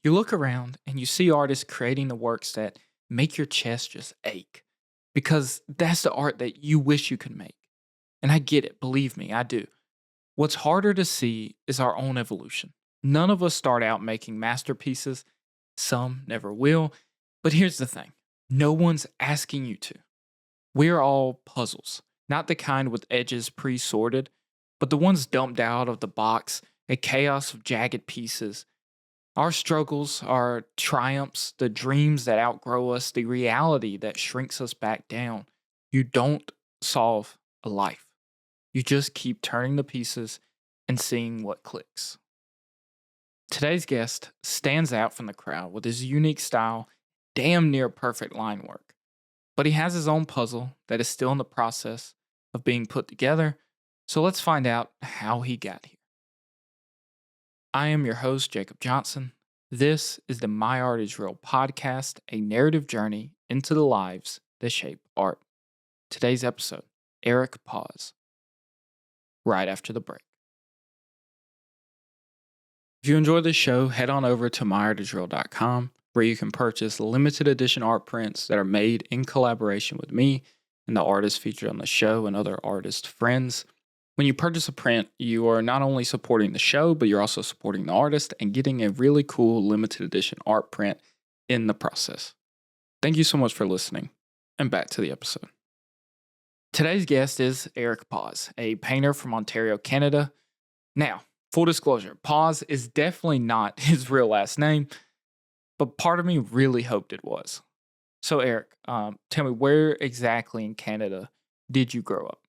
You look around and you see artists creating the works that make your chest just ache because that's the art that you wish you could make. And I get it, believe me, I do. What's harder to see is our own evolution. None of us start out making masterpieces, some never will. But here's the thing, no one's asking you to. We're all puzzles, not the kind with edges pre sorted, but the ones dumped out of the box, a chaos of jagged pieces. Our struggles, our triumphs, the dreams that outgrow us, the reality that shrinks us back down. You don't solve a life. You just keep turning the pieces and seeing what clicks. Today's guest stands out from the crowd with his unique style, damn near perfect line work. But he has his own puzzle that is still in the process of being put together, so let's find out how he got here. I am your host, Jacob Johnson. This is the Myartisreal podcast, a narrative journey into the lives that shape art. Today's episode, Eric Pause. Right after the break. If you enjoy this show, head on over to myartisreal.com where you can purchase limited edition art prints that are made in collaboration with me and the artists featured on the show and other artist friends. When you purchase a print, you are not only supporting the show, but you're also supporting the artist and getting a really cool limited edition art print in the process. Thank you so much for listening, and back to the episode. Today's guest is Eric Pause, a painter from Ontario, Canada. Now, full disclosure, Pause is definitely not his real last name, but part of me really hoped it was. So Eric, tell me, where exactly in Canada did you grow up?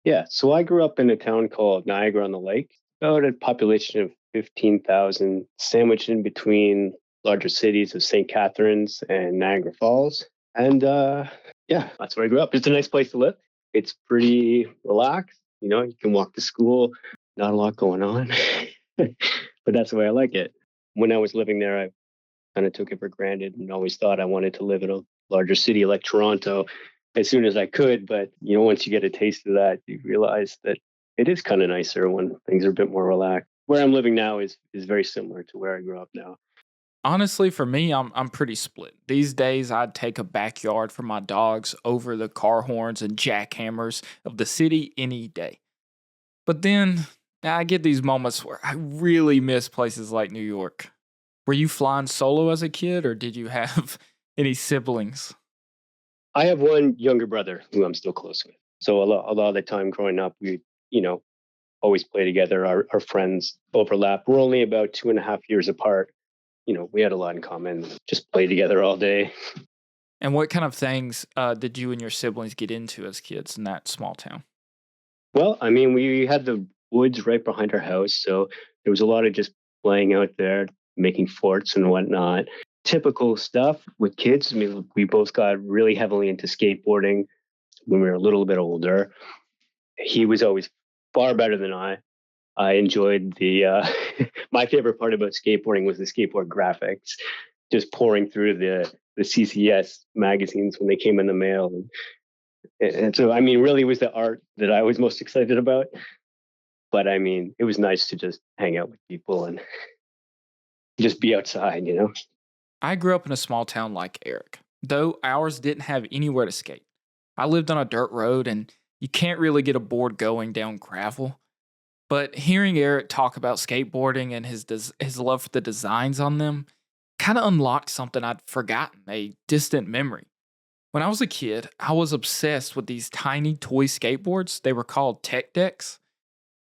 Yeah, so I grew up in a town called Niagara-on-the-Lake, about a population of 15,000, sandwiched in between larger cities of St. Catharines and Niagara Falls. And yeah, that's where I grew up. It's a nice place to live. It's pretty relaxed. You can walk to school, not a lot going on, but that's the way I like it. When I was living there, I kind of took it for granted and always thought I wanted to live in a larger city like Toronto as soon as I could. But, once you get a taste of that, you realize that it is kind of nicer when things are a bit more relaxed. Where I'm living now is very similar to where I grew up now. Honestly, for me, I'm pretty split. These days, I'd take a backyard for my dogs over the car horns and jackhammers of the city any day. But then I get these moments where I really miss places like New York. Were you flying solo as a kid, or did you have any siblings? I have one younger brother who I'm still close with. So a lot of the time growing up, we, always play together. Our friends overlap. We're only about 2.5 years apart. We had a lot in common, just play together all day. And what kind of things did you and your siblings get into as kids in that small town? Well, I mean, we had the woods right behind our house. So there was a lot of just playing out there, making forts and whatnot. Typical stuff with kids. I mean, we both got really heavily into skateboarding when we were a little bit older. He was always far better than I. I enjoyed my favorite part about skateboarding was the skateboard graphics, just pouring through the CCS magazines when they came in the mail. And so, I mean, really it was the art that I was most excited about. But I mean, it was nice to just hang out with people and just be outside, I grew up in a small town like Eric, though ours didn't have anywhere to skate. I lived on a dirt road, and you can't really get a board going down gravel. But hearing Eric talk about skateboarding and his love for the designs on them kind of unlocked something I'd forgotten, a distant memory. When I was a kid, I was obsessed with these tiny toy skateboards. They were called tech decks.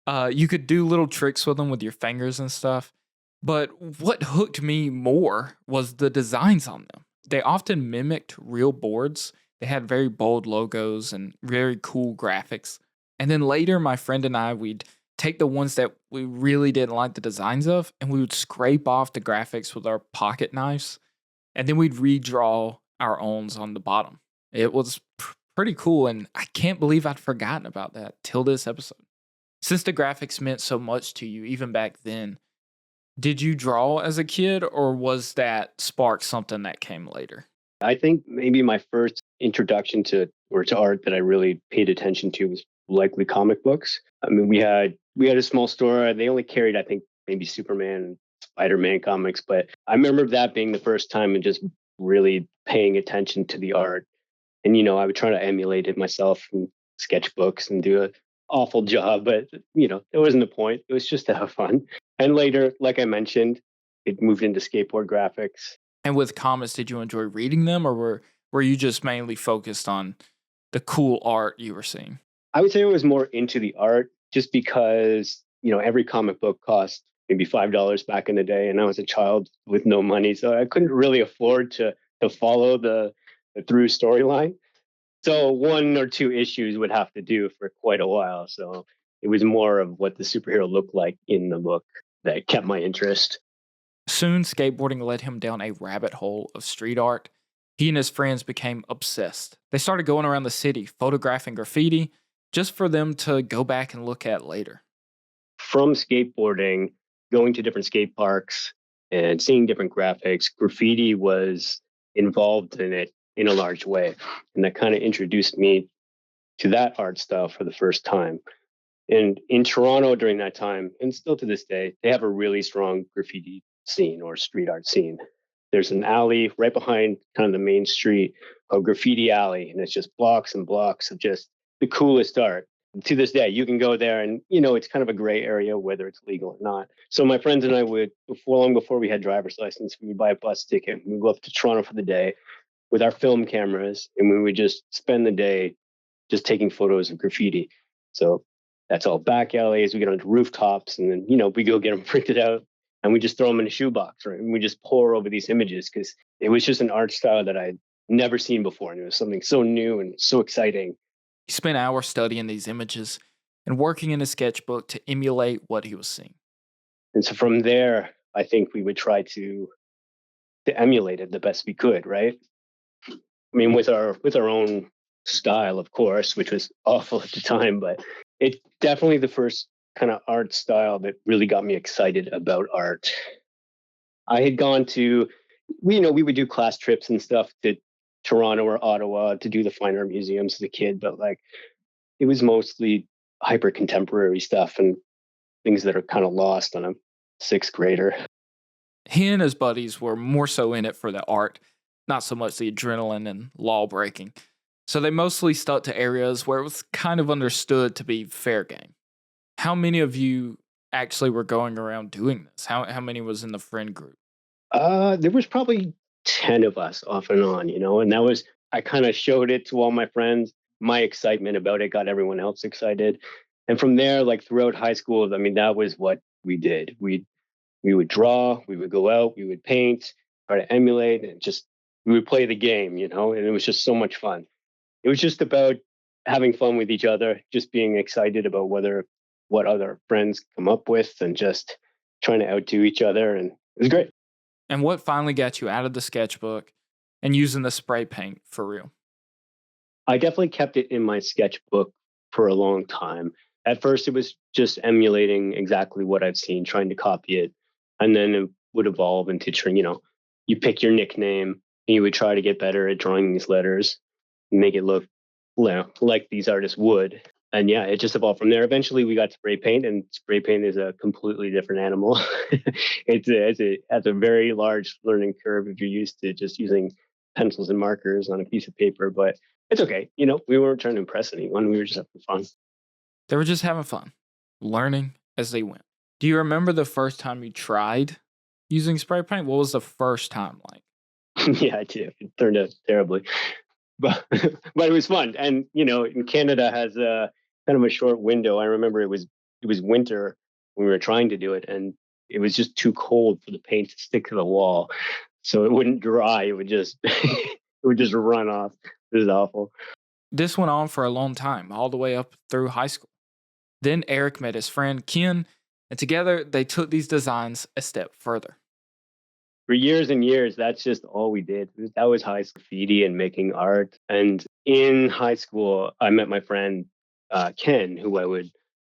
You could do little tricks with them with your fingers and stuff. But what hooked me more was the designs on them. They often mimicked real boards. They had very bold logos and very cool graphics. And then later, my friend and we'd take the ones that we really didn't like the designs of, and we would scrape off the graphics with our pocket knives. And then we'd redraw our owns on the bottom. It was pretty cool, and I can't believe I'd forgotten about that till this episode. Since the graphics meant so much to you, even back then, did you draw as a kid, or was that spark something that came later? I think maybe my first introduction to art that I really paid attention to was likely comic books. I mean, we had a small store. They only carried, I think, maybe Superman and Spider-Man comics. But I remember that being the first time and just really paying attention to the art. And I would try to emulate it myself in sketchbooks and do an awful job, but it wasn't the point. It was just to have fun. And later, like I mentioned, it moved into skateboard graphics. And with comics, did you enjoy reading them, or were you just mainly focused on the cool art you were seeing? I would say I was more into the art just because, every comic book cost maybe $5 back in the day. And I was a child with no money. So I couldn't really afford to follow the through storyline. So one or two issues would have to do for quite a while. So it was more of what the superhero looked like in the book that kept my interest. Soon, skateboarding led him down a rabbit hole of street art. He and his friends became obsessed. They started going around the city, photographing graffiti, just for them to go back and look at later. From skateboarding, going to different skate parks and seeing different graphics, graffiti was involved in it in a large way. And that kind of introduced me to that art style for the first time. And in Toronto during that time, and still to this day, they have a really strong graffiti scene or street art scene. There's an alley right behind kind of the main street called Graffiti Alley, and it's just blocks and blocks of just the coolest art. To this day, you can go there, and it's kind of a gray area whether it's legal or not. So my friends and I would, before long before we had driver's license, we would buy a bus ticket. We'd go up to Toronto for the day with our film cameras, and we would just spend the day just taking photos of graffiti. So that's all back alleys. We get onto rooftops, and then we go get them printed out, and we just throw them in a shoebox, right? And we just pour over these images because it was just an art style that I'd never seen before, and it was something so new and so exciting. He spent hours studying these images and working in his sketchbook to emulate what he was seeing. And so from there, I think we would try to emulate it the best we could, right? I mean, with our own style, of course, which was awful at the time, but it's definitely the first kind of art style that really got me excited about art. I had gone to, we would do class trips and stuff to Toronto or Ottawa to do the fine art museums as a kid, but like it was mostly hyper contemporary stuff and things that are kind of lost on a sixth grader. He and his buddies were more so in it for the art, not so much the adrenaline and law breaking. So they mostly stuck to areas where it was kind of understood to be fair game. How many of you actually were going around doing this? How many was in the friend group? There was probably 10 of us off and on, and that was, I kind of showed it to all my friends. My excitement about it got everyone else excited. And from there, like throughout high school, I mean, that was what we did. We would draw, we would go out, we would paint, try to emulate, and just we would play the game, and it was just so much fun. It was just about having fun with each other, just being excited about what other friends come up with and just trying to outdo each other. And it was great. And what finally got you out of the sketchbook and using the spray paint for real? I definitely kept it in my sketchbook for a long time. At first, it was just emulating exactly what I've seen, trying to copy it. And then it would evolve into, you pick your nickname and you would try to get better at drawing these letters, make it look like these artists would. And yeah, it just evolved from there. Eventually, we got spray paint, and spray paint is a completely different animal. It has a very large learning curve if you're used to just using pencils and markers on a piece of paper. But it's okay. We weren't trying to impress anyone. We were just having fun. They were just having fun, learning as they went. Do you remember the first time you tried using spray paint? What was the first time like? Yeah, I did. It turned out terribly, but but it was fun. And in Canada has a kind of a short window. I remember it was winter when we were trying to do it, and it was just too cold for the paint to stick to the wall, so it wouldn't dry. It would just it would just run off. This is awful. This went on for a long time, all the way up through high school. Then Eric met his friend Ken, and together they took these designs a step further. For years and years, that's just all we did. That was high school graffiti and making art. And in high school, I met my friend Ken, who I would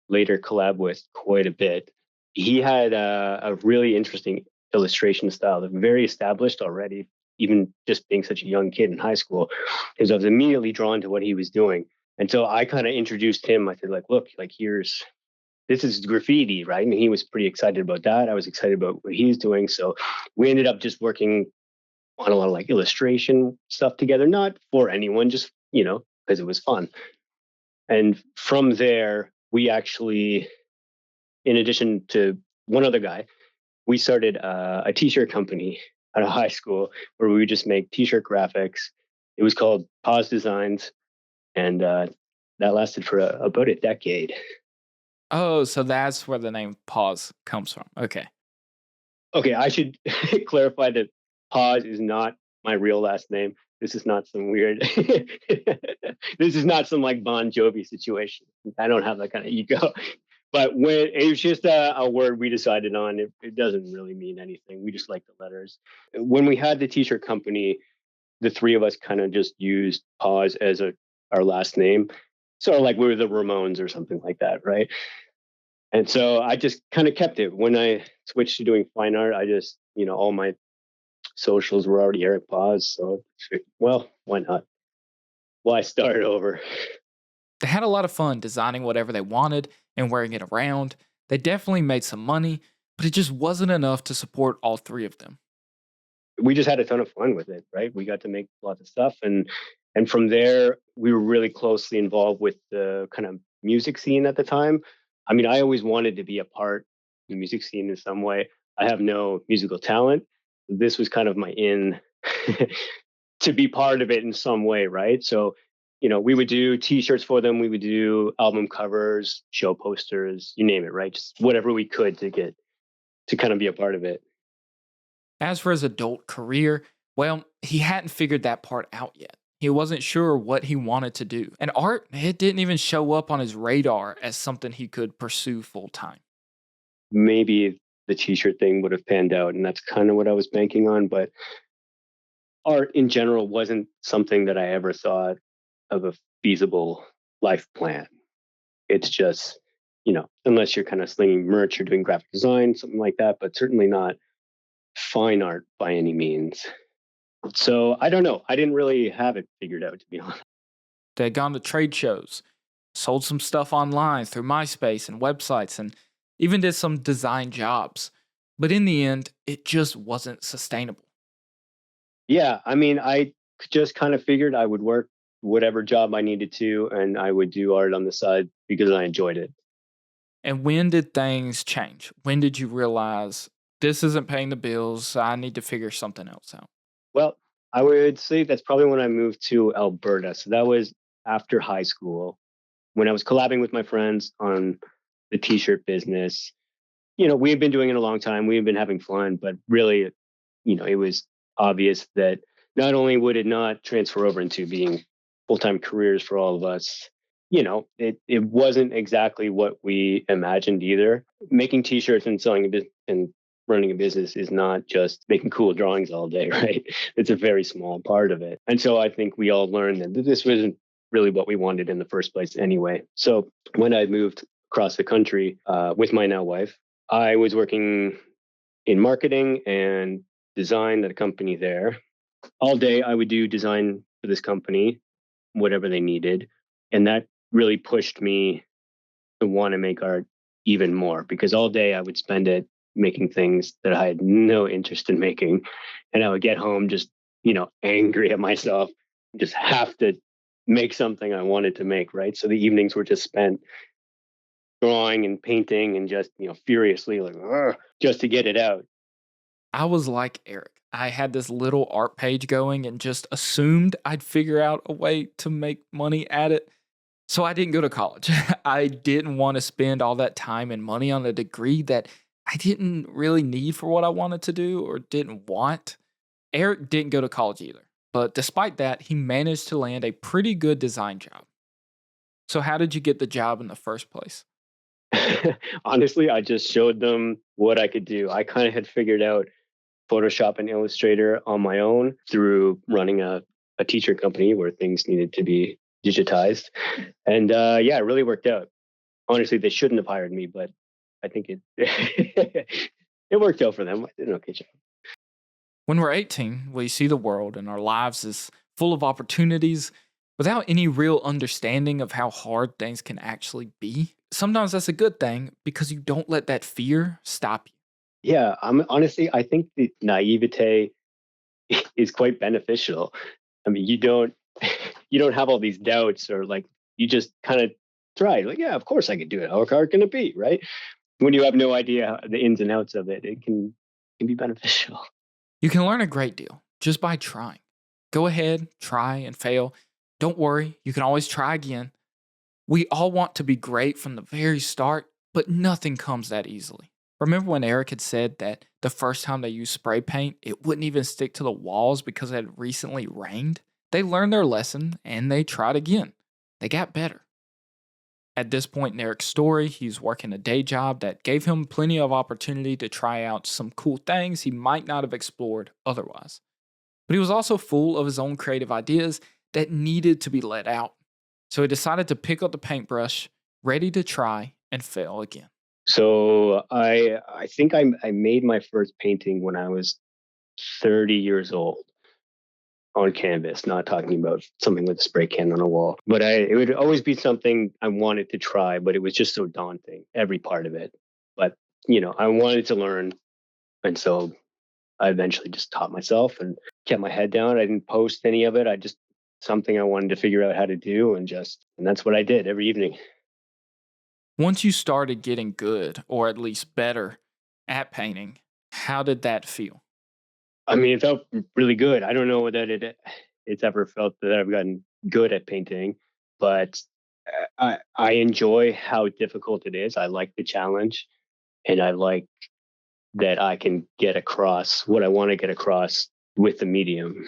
later collab with quite a bit. He had a really interesting illustration style that very established already, even just being such a young kid in high school, because I was immediately drawn to what he was doing. And so I kind of introduced him. I said, like, look, like this is graffiti, right? And he was pretty excited about that. I was excited about what he's doing. So we ended up just working on a lot of like illustration stuff together, not for anyone, just, because it was fun. And from there, we actually, in addition to one other guy, we started a t-shirt company out of high school where we would just make t-shirt graphics. It was called Pause Designs, and that lasted for about a decade. Oh, so that's where the name Pause comes from. Okay. Okay, I should clarify that Pause is not my real last name. This is not some weird. This is not some like Bon Jovi situation. I don't have that kind of ego. But when it was just a word we decided on, it doesn't really mean anything. We just like the letters. When we had the t-shirt company, the three of us kind of just used Pause as our last name. Sort of like we were the Ramones or something like that, right? And so I just kind of kept it. When I switched to doing fine art, I just, all my socials were already Eric Paz. So, well, why not? Why start over? They had a lot of fun designing whatever they wanted and wearing it around. They definitely made some money, but it just wasn't enough to support all three of them. We just had a ton of fun with it, right? We got to make lots of stuff, and from there, we were really closely involved with the kind of music scene at the time. I mean, I always wanted to be a part of the music scene in some way. I have no musical talent. This was kind of my in to be part of it in some way, right? So, we would do T-shirts for them. We would do album covers, show posters, you name it, right? Just whatever we could to get to kind of be a part of it. As for his adult career, well, he hadn't figured that part out yet. He wasn't sure what he wanted to do. And art, it didn't even show up on his radar as something he could pursue full time. Maybe the T-shirt thing would have panned out, and that's kind of what I was banking on. But art in general wasn't something that I ever thought of a feasible life plan. It's just, unless you're kind of slinging merch or doing graphic design, something like that, but certainly not fine art by any means. So I don't know. I didn't really have it figured out, to be honest. They had gone to trade shows, sold some stuff online through MySpace and websites, and even did some design jobs. But in the end, it just wasn't sustainable. Yeah, I mean, I just kind of figured I would work whatever job I needed to, and I would do art on the side because I enjoyed it. And when did things change? When did you realize this isn't paying the bills? I need to figure something else out. Well, I would say that's probably when I moved to Alberta. So that was after high school when I was collabing with my friends on the t-shirt business. We had been doing it a long time. We had been having fun, but really, it was obvious that not only would it not transfer over into being full-time careers for all of us, it wasn't exactly what we imagined either. Making t-shirts and selling a business and running a business is not just making cool drawings all day, right? It's a very small part of it. And so I think we all learned that this wasn't really what we wanted in the first place anyway. So when I moved across the country with my now wife, I was working in marketing and design at a company there. All day I would do design for this company, whatever they needed. And that really pushed me to want to make art even more because all day I would spend it making things that I had no interest in making. And I would get home just, angry at myself, just have to make something I wanted to make, right? So the evenings were just spent drawing and painting and just, furiously like, "Ugh," just to get it out. I was like Eric. I had this little art page going and just assumed I'd figure out a way to make money at it. So I didn't go to college. I didn't want to spend all that time and money on a degree that I didn't really need for what I wanted to do or didn't want. Eric didn't go to college either. But despite that, he managed to land a pretty good design job. So, how did you get the job in the first place? Honestly, I just showed them what I could do. I kind of had figured out Photoshop and Illustrator on my own through running a teacher company where things needed to be digitized. And yeah, it really worked out. Honestly, they shouldn't have hired me, but I think it it worked out for them. I did an okay job. When we're 18, we see the world and our lives is full of opportunities without any real understanding of how hard things can actually be. Sometimes that's a good thing because you don't let that fear stop you. Yeah, I'm honestly, I think the naivete is quite beneficial. I mean, you don't you don't have all these doubts or like you just kind of try. Like, yeah, of course I could do it. How hard can it be, right? When you have no idea the ins and outs of it, it can be beneficial. You can learn a great deal just by trying. Go ahead, try and fail. Don't worry, you can always try again. We all want to be great from the very start, but nothing comes that easily. Remember when Eric had said that the first time they used spray paint, it wouldn't even stick to the walls because it had recently rained? They learned their lesson and they tried again. They got better. At this point in Eric's story, he's working a day job that gave him plenty of opportunity to try out some cool things he might not have explored otherwise. But he was also full of his own creative ideas that needed to be let out. So he decided to pick up the paintbrush, ready to try and fail again. So I think I made my first painting when I was 30 years old on canvas, not talking about something with a spray can on a wall. But it would always be something I wanted to try, but it was just so daunting, every part of it. But I wanted to learn, and so I eventually just taught myself and kept my head down. I didn't post any of it. I just something I wanted to figure out how to do, and that's what I did every evening. Once you started getting good, or at least better, at painting, how did that feel? I mean, it felt really good. I don't know that it's ever felt that I've gotten good at painting, but I enjoy how difficult it is. I like the challenge, and I like that I can get across what I want to get across with the medium.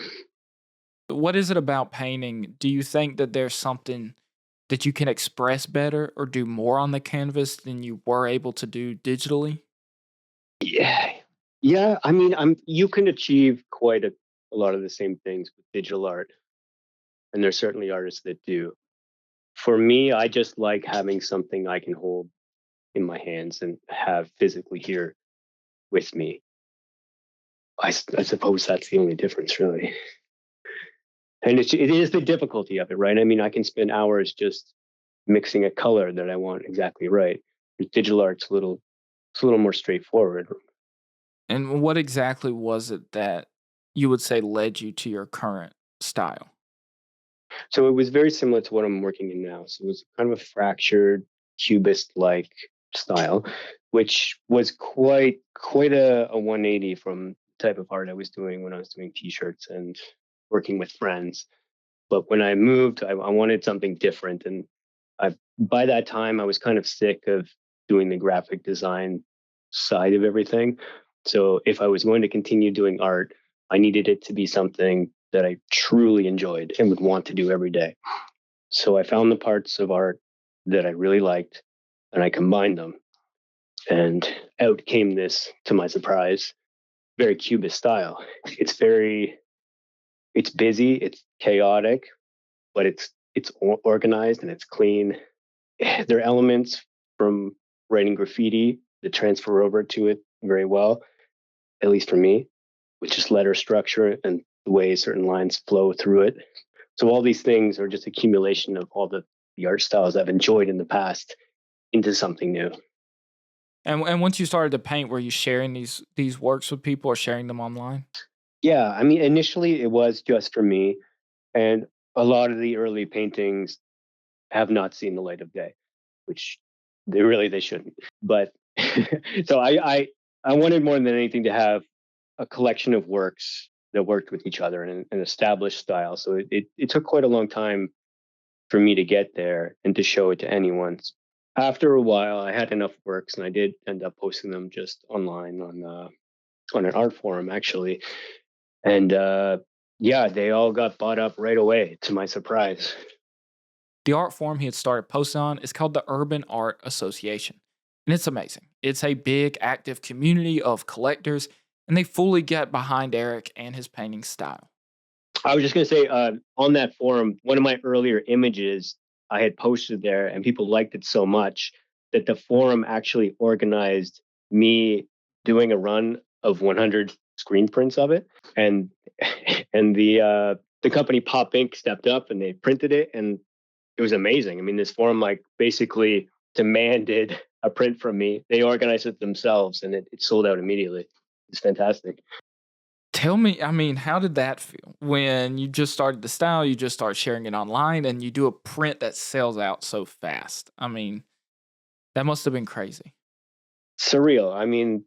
What is it about painting? Do you think that there's something that you can express better or do more on the canvas than you were able to do digitally? Yeah, yeah. I mean, you can achieve quite a lot of the same things with digital art, and there's certainly artists that do. For me, I just like having something I can hold in my hands and have physically here with me. I suppose that's the only difference, really. And it is the difficulty of it, right? I mean, I can spend hours just mixing a color that I want exactly right. With digital art's it's a little more straightforward. And what exactly was it that you would say led you to your current style? So it was very similar to what I'm working in now. So it was kind of a fractured cubist like style, which was quite a 180 from the type of art I was doing when I was doing t-shirts and working with friends. But when I moved, I wanted something different. And by that time, I was kind of sick of doing the graphic design side of everything. So if I was going to continue doing art, I needed it to be something that I truly enjoyed and would want to do every day. So I found the parts of art that I really liked and I combined them. And out came this, to my surprise, very cubist style. It's very, it's busy, it's chaotic, but it's organized and it's clean. There are elements from writing graffiti that transfer over to it very well, at least for me, with just letter structure and the way certain lines flow through it. So all these things are just accumulation of all the art styles I've enjoyed in the past into something new. And once you started to paint, were you sharing these works with people or sharing them online? Yeah, I mean, initially it was just for me, and a lot of the early paintings have not seen the light of day, which they shouldn't. But so I wanted more than anything to have a collection of works that worked with each other in an established style. So it took quite a long time for me to get there and to show it to anyone. After a while, I had enough works, and I did end up posting them just online on an art forum actually, and yeah, they all got bought up right away to my surprise. The art form he had started posting on is called the Urban Art Association. And it's amazing. It's a big, active community of collectors, and they fully get behind Eric and his painting style. I was just going to say on that forum, one of my earlier images I had posted there, and people liked it so much that the forum actually organized me doing a run of 100 screen prints of it, and and the company Pop Ink stepped up and they printed it, and it was amazing. I mean, this forum like basically demanded a print from me. They organized it themselves, and it sold out immediately. It's fantastic. Tell me, I mean, how did that feel when you just started the style, you just start sharing it online, and you do a print that sells out so fast? I mean, that must have been crazy. Surreal. I mean,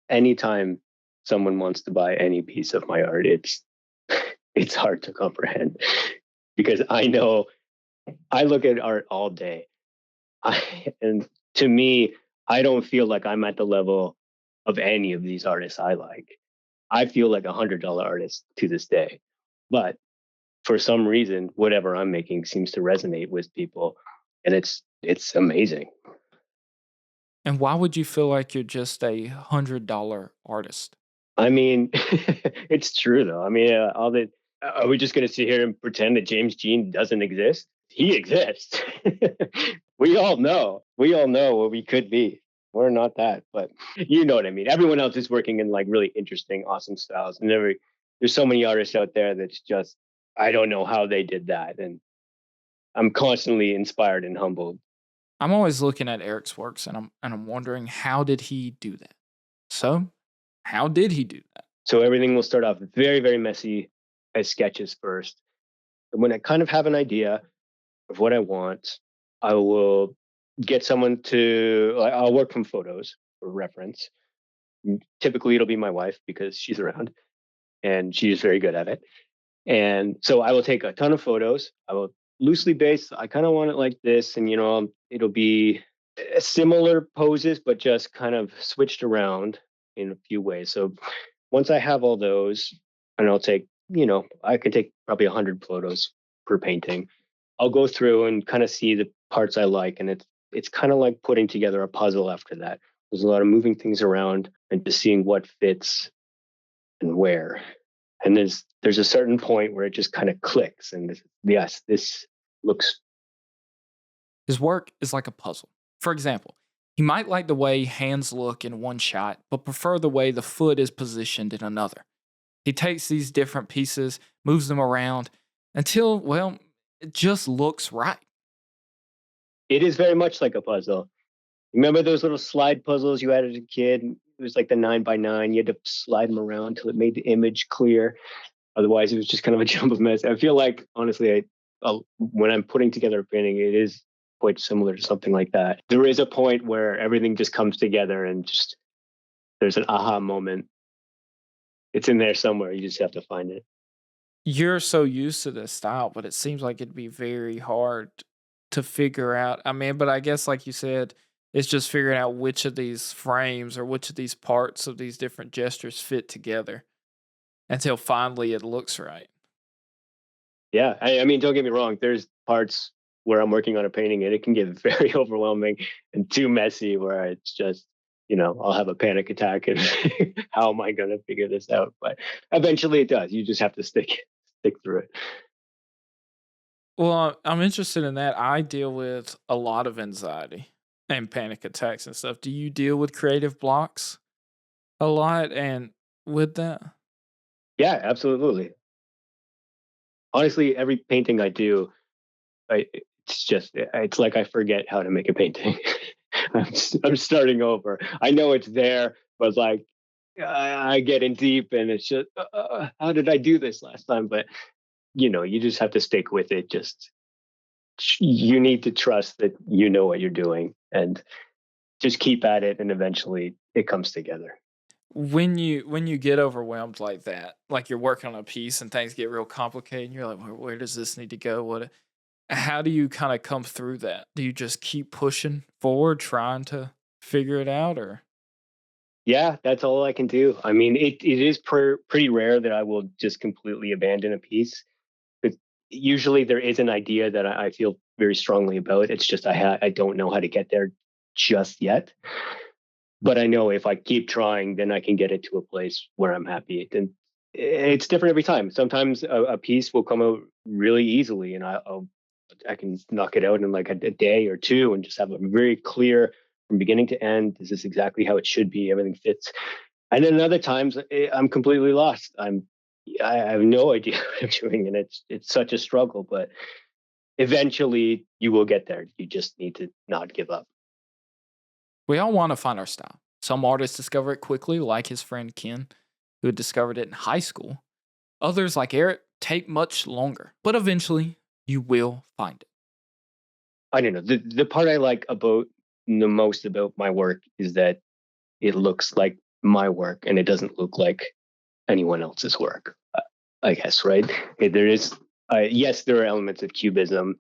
anytime someone wants to buy any piece of my art, it's it's hard to comprehend because I know I look at art all day. And to me, I don't feel like I'm at the level of any of these artists I like. I feel like $100 artist to this day. But for some reason, whatever I'm making seems to resonate with people, and it's amazing. And why would you feel like you're just a $100 artist? I mean, it's true though. I mean, all the are we just going to sit here and pretend that James Jean doesn't exist? He exists. We all know. We all know what we could be. We're not that, but you know what I mean. Everyone else is working in like really interesting, awesome styles, and there's so many artists out there that's just I don't know how they did that, and I'm constantly inspired and humbled. I'm always looking at Eric's works and I'm wondering how did he do that? So, how did he do that? So everything will start off very, very messy as sketches first. And when I kind of have an idea of what I want, I will get someone to, like, I'll work from photos for reference. Typically, it'll be my wife because she's around and she's very good at it. And so I will take a ton of photos. I will loosely base, I kind of want it like this. And, it'll be similar poses, but just kind of switched around in a few ways. So once I have all those, and I'll take, I can take probably 100 photos per painting. I'll go through and kind of see the parts I like, and it's kind of like putting together a puzzle after that. There's a lot of moving things around and just seeing what fits and where. And there's a certain point where it just kind of clicks, and yes, this looks. His work is like a puzzle. For example, he might like the way hands look in one shot, but prefer the way the foot is positioned in another. He takes these different pieces, moves them around until, well, it just looks right. It is very much like a puzzle. Remember those little slide puzzles you had as a kid? It was like the 9 by 9. You had to slide them around till it made the image clear. Otherwise, it was just kind of a jump of mess. I feel like, honestly, when I'm putting together a painting, it is quite similar to something like that. There is a point where everything just comes together and just there's an aha moment. It's in there somewhere. You just have to find it. You're so used to this style, but it seems like it'd be very hard to figure out. I mean, but I guess, like you said, it's just figuring out which of these frames or which of these parts of these different gestures fit together until finally it looks right. Yeah, I mean, don't get me wrong. There's parts where I'm working on a painting and it can get very overwhelming and too messy where it's just, I'll have a panic attack and how am I going to figure this out? But eventually it does. You just have to stick through it. Well, I'm interested in that. I deal with a lot of anxiety and panic attacks and stuff. Do you deal with creative blocks a lot and with that? Yeah, absolutely. Honestly, every painting I do, it's like I forget how to make a painting. I'm starting over. I know it's there, but like I get in deep, and it's just how did I do this last time? But you just have to stick with it. Just you need to trust that you know what you're doing, and just keep at it, and eventually it comes together. When you get overwhelmed like that, like you're working on a piece and things get real complicated, and you're like, where does this need to go? What? How do you kind of come through that? Do you just keep pushing forward, trying to figure it out, or Yeah, that's all I can do. I mean, it is pretty rare that I will just completely abandon a piece. But usually there is an idea that I feel very strongly about. It's just I don't know how to get there just yet. But I know if I keep trying, then I can get it to a place where I'm happy. And it's different every time. Sometimes a piece will come out really easily, and I can knock it out in like a day or two, and just have a very clear from beginning to end. This is exactly how it should be. Everything fits. And then other times I'm completely lost. I have no idea what I'm doing, and it's such a struggle. But eventually, you will get there. You just need to not give up. We all want to find our style. Some artists discover it quickly, like his friend Ken, who had discovered it in high school. Others, like Eric, take much longer, but eventually you will find it. I don't know. The part I like about the most about my work is that it looks like my work and it doesn't look like anyone else's work. I guess, right? There is, yes, there are elements of cubism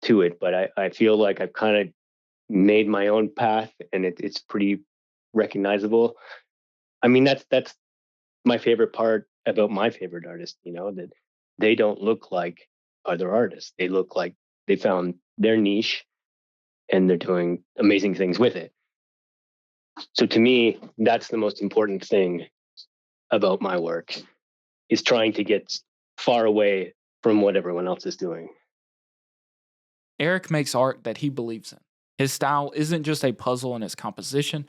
to it, but I feel like I've kind of made my own path, and it's pretty recognizable. I mean, that's my favorite part about my favorite artist. That they don't look like other artists. They look like they found their niche and they're doing amazing things with it. So to me, that's the most important thing about my work, is trying to get far away from what everyone else is doing. Eric makes art that he believes in. His style isn't just a puzzle in its composition,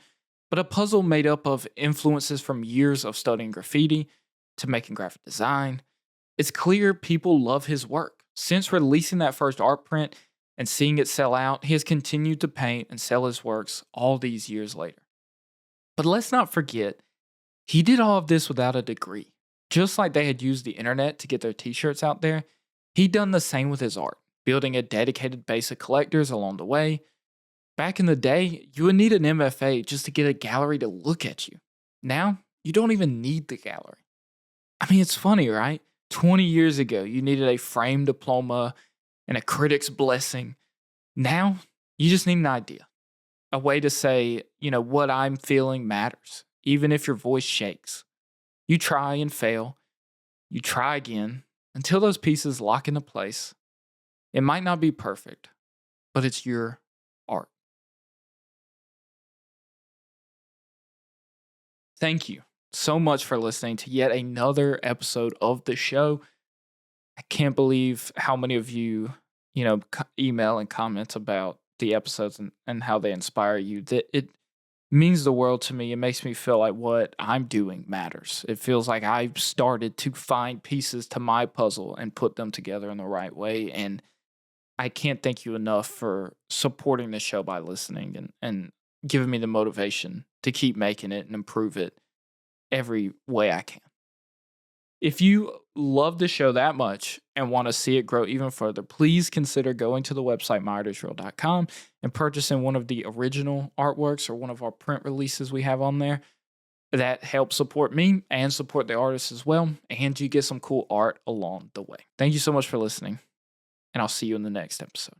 but a puzzle made up of influences from years of studying graffiti to making graphic design. It's clear people love his work. Since releasing that first art print and seeing it sell out, he has continued to paint and sell his works all these years later. But let's not forget, he did all of this without a degree. Just like they had used the internet to get their t shirts out there, he'd done the same with his art, building a dedicated base of collectors along the way. Back in the day, you would need an MFA just to get a gallery to look at you. Now, you don't even need the gallery. I mean, it's funny, right? 20 years ago, you needed a framed diploma and a critic's blessing. Now, you just need an idea, a way to say, what I'm feeling matters, even if your voice shakes. You try and fail, you try again until those pieces lock into place. It might not be perfect, but it's your art. Thank you so much for listening to yet another episode of the show. I can't believe how many of you, email and comment about the episodes and how they inspire you. That it means the world to me. It makes me feel like what I'm doing matters. It feels like I've started to find pieces to my puzzle and put them together in the right way. And I can't thank you enough for supporting the show by listening and giving me the motivation to keep making it and improve it every way I can. If you love the show that much and want to see it grow even further, please consider going to the website myartisreal.com and purchasing one of the original artworks or one of our print releases we have on there. That helps support me and support the artists as well, and you get some cool art along the way. Thank you so much for listening, and I'll see you in the next episode.